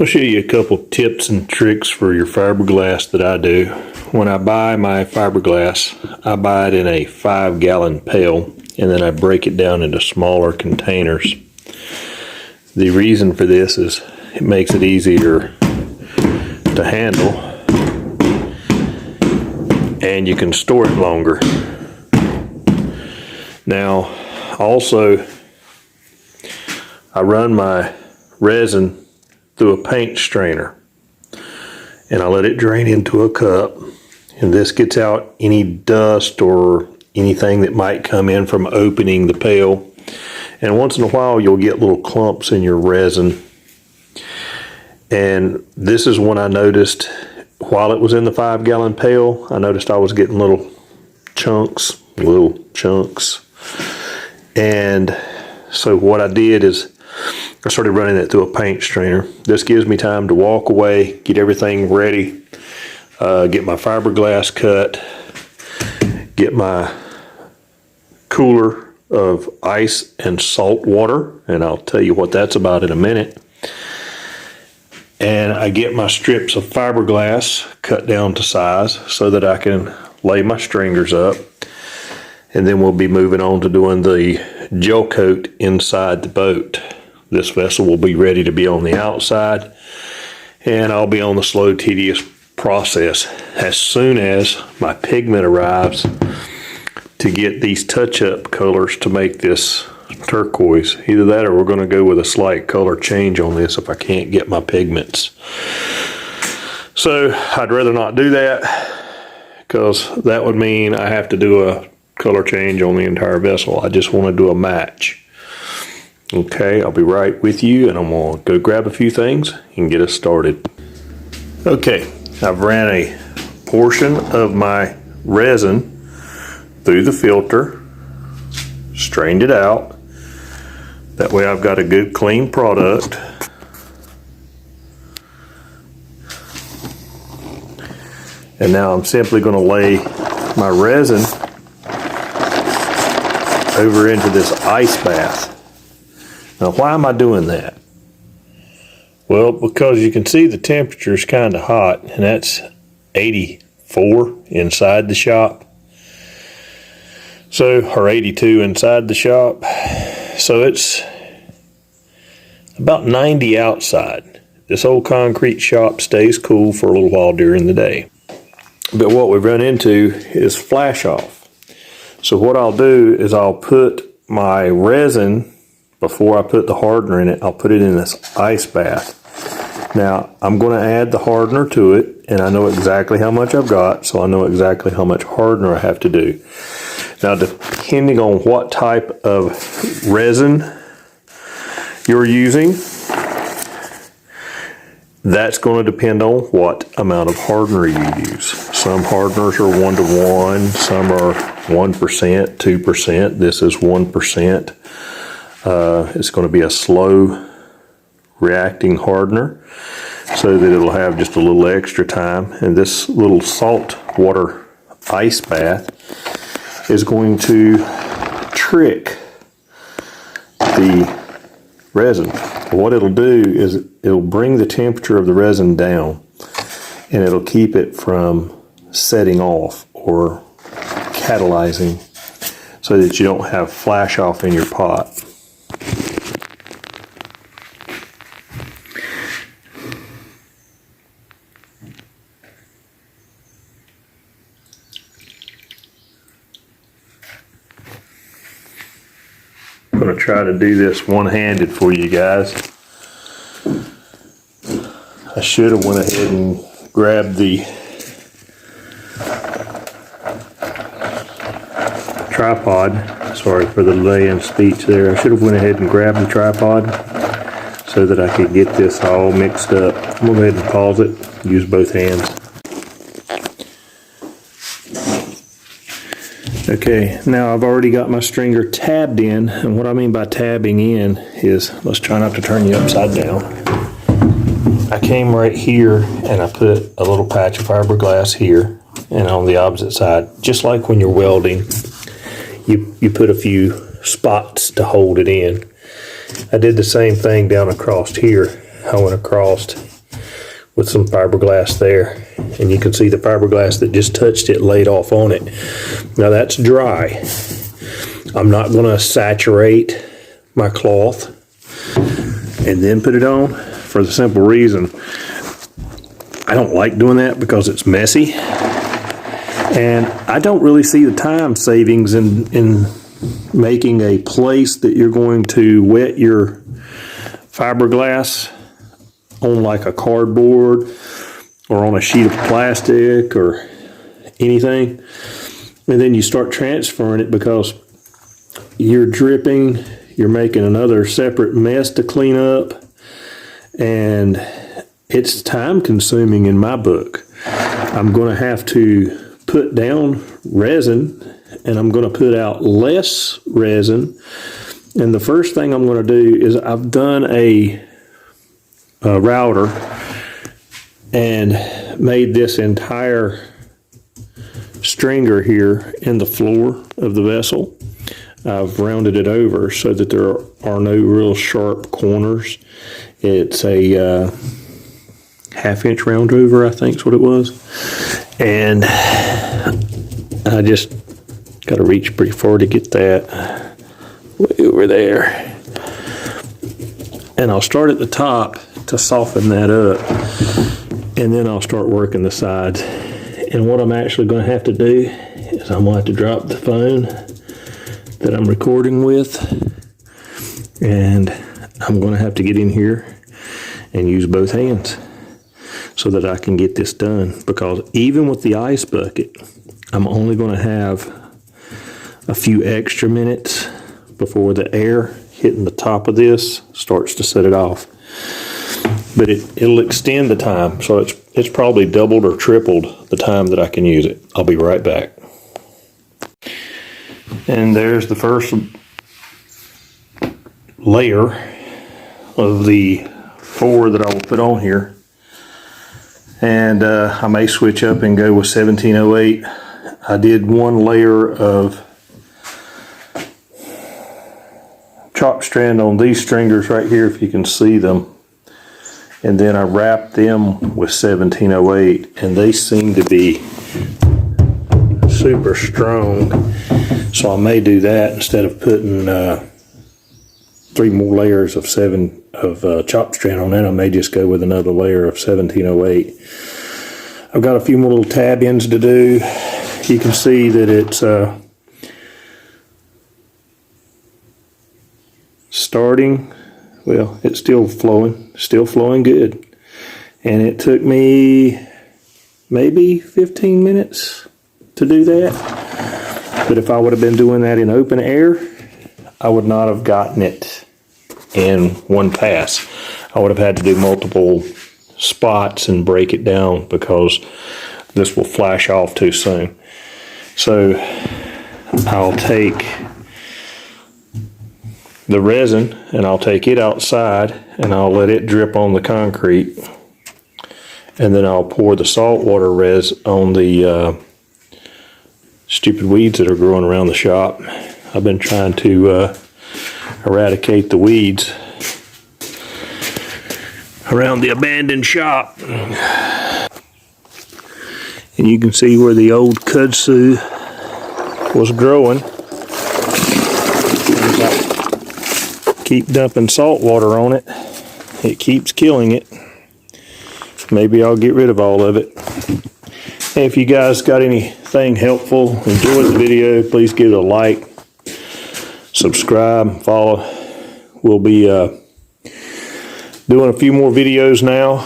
I'll show you a couple tips and tricks for your fiberglass that I do. When I buy my fiberglass, I buy it in a 5-gallon pail, and then I break it down into smaller containers. The reason for this is it makes it easier to handle, and you can store it longer. Now, also, I run my resin through a paint strainer, and I let it drain into a cup, and this gets out any dust or anything that might come in from opening the pail. And once in a while you'll get little clumps in your resin, and this is when I noticed while it was in the 5-gallon pail, I noticed I was getting little chunks. And so what I did is I started running it through a paint strainer. This gives me time to walk away, get everything ready, get my fiberglass cut, get my cooler of ice and salt water, and I'll tell you what that's about in a minute. And I get my strips of fiberglass cut down to size so that I can lay my stringers up. And then we'll be moving on to doing the gel coat inside the boat. This vessel will be ready to be on the outside, and I'll be on the slow, tedious process as soon as my pigment arrives to get these touch-up colors to make this turquoise. Either that or we're going to go with a slight color change on this if I can't get my pigments. So I'd rather not do that, because that would mean I have to do a color change on the entire vessel. I just want to do a match. Okay, I'll be right with you, and I'm going to go grab a few things and get us started. Okay, I've ran a portion of my resin through the filter, strained it out. That way I've got a good clean product. And now I'm simply going to lay my resin over into this ice bath. Now, why am I doing that? Well, because you can see the temperature is kind of hot, and that's 84 inside the shop. So, or 82 inside the shop. So it's about 90 outside. This old concrete shop stays cool for a little while during the day. But what we've run into is flash off. So what I'll do is I'll put my resin, before I put the hardener in it, I'll put it in this ice bath. Now, I'm going to add the hardener to it, and I know exactly how much I've got, so I know exactly how much hardener I have to do. Now, depending on what type of resin you're using, that's going to depend on what amount of hardener you use. Some hardeners are 1-to-1, some are 1%, 2%. This is 1%. It's going to be a slow reacting hardener so that it'll have just a little extra time. And this little salt water ice bath is going to trick the resin. What it'll do is it'll bring the temperature of the resin down, and it'll keep it from setting off or catalyzing, so that you don't have flash off in your pot. I'm going to try to do this one-handed for you guys. I should have went ahead and grabbed the tripod. Sorry for the delay in speech there. I should have went ahead and grabbed the tripod so that I could get this all mixed up. I'm going to go ahead and pause it, use both hands. Okay, now I've already got my stringer tabbed in, and what I mean by tabbing in is, let's try not to turn you upside down. I came right here and I put a little patch of fiberglass here, and on the opposite side, just like when you're welding, you put a few spots to hold it in. I did the same thing down across here. I went across with some fiberglass there, and you can see the fiberglass that just touched it laid off on it. Now that's dry. I'm not going to saturate my cloth and then put it on, for the simple reason I don't like doing that because it's messy, and I don't really see the time savings in making a place that you're going to wet your fiberglass on, like a cardboard or on a sheet of plastic or anything, and then you start transferring it, because you're dripping, you're making another separate mess to clean up, and it's time consuming in my book. I'm going to have to put down resin, and I'm going to put out less resin. And the first thing I'm going to do is I've done a router and made this entire stringer here in the floor of the vessel. I've rounded it over so that there are no real sharp corners. It's a half-inch round over, I think is what it was. And I just got to reach pretty far to get that way over there. And I'll start at the top to soften that up, and then I'll start working the sides. And what I'm actually going to have to do is I'm going to have to drop the phone that I'm recording with, and I'm going to have to get in here and use both hands so that I can get this done, because even with the ice bucket, I'm only going to have a few extra minutes before the air hitting the top of this starts to set it off. But it'll extend the time, so it's probably doubled or tripled the time that I can use it. I'll be right back. And there's the first layer of the 4 that I will put on here. And I may switch up and go with 1708. I did one layer of chop strand on these stringers right here, if you can see them. And then I wrapped them with 1708, and they seem to be super strong. So I may do that instead of putting 3 more layers of chop strand on that. I may just go with another layer of 1708. I've got a few more little tab ends to do. You can see that it's starting. Well, it's still flowing good. And it took me maybe 15 minutes to do that. But if I would have been doing that in open air, I would not have gotten it in one pass. I would have had to do multiple spots and break it down, because this will flash off too soon. So I'll take the resin and I'll take it outside and I'll let it drip on the concrete, and then I'll pour the saltwater res on the stupid weeds that are growing around the shop. I've been trying to eradicate the weeds around the abandoned shop. And you can see where the old kudzu was growing. Keep dumping salt water on it, it keeps killing it. Maybe I'll get rid of all of it. And if you guys got anything helpful, enjoyed the video, please give it a like, subscribe, follow. We'll be doing a few more videos now